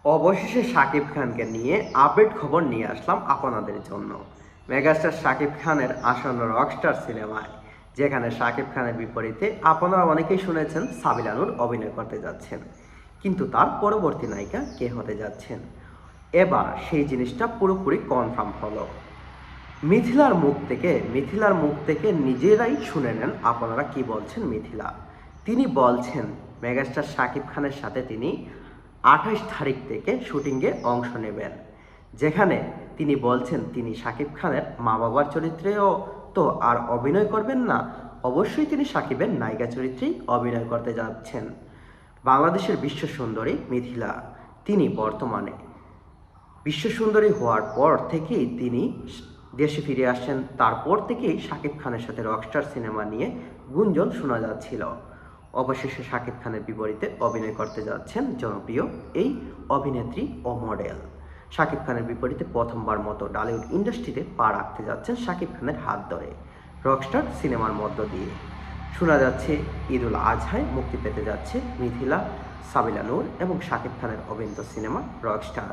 অবশেষে শাকিব খানকে নিয়ে আপডেট খবর নিয়ে আসলাম আপনাদের জন্য। মেগাস্টার শাকিব খানের আসন্ন রকস্টার সিনেমায়, যেখানে শাকিব খানের বিপরীতে আপনারা অনেকেই শুনেছেন সাবিলা নূর অভিনয় করতে যাচ্ছেন, কিন্তু তার পরবর্তী নায়িকা কে হতে যাচ্ছেন, এবার সেই জিনিসটা পুরোপুরি কনফার্ম হলো। মিথিলার মুখ থেকে নিজেরাই শুনে নেন আপনারা কি বলছেন মিথিলা। তিনি বলছেন মেগাস্টার শাকিব খানের সাথে তিনি 28 তারিখ থেকে শুটিংয়ে অংশ নেবেন, যেখানে তিনি বলছেন তিনি শাকিব খানের মা বাবার চরিত্রেও তো আর অভিনয় করবেন না, অবশ্যই তিনি শাকিবের নায়িকা চরিত্রেই অভিনয় করতে যাচ্ছেন। বাংলাদেশের বিশ্ব সুন্দরী মিথিলা, তিনি বর্তমানে বিশ্বসুন্দরী হওয়ার পর থেকেই তিনি দেশে ফিরে আসছেন। তারপর থেকেই শাকিব খানের সাথে রকস্টার সিনেমা নিয়ে গুঞ্জন শোনা যাচ্ছিল। অবশেষে শাকিব খানের বিপরীতে অভিনয় করতে যাচ্ছেন জনপ্রিয় এই অভিনেত্রী ও মডেল। শাকিব খানের বিপরীতে প্রথমবার মতো টলিউড ইন্ডাস্ট্রিতে পা রাখতে যাচ্ছেন শাকিব খানের হাত ধরে রকস্টার সিনেমার মধ্য দিয়ে। শোনা যাচ্ছে ঈদুল আজহায় মুক্তি পেতে যাচ্ছে মিথিলা, সাবিলা নূর এবং শাকিব খানের অভিনীত সিনেমা রকস্টার।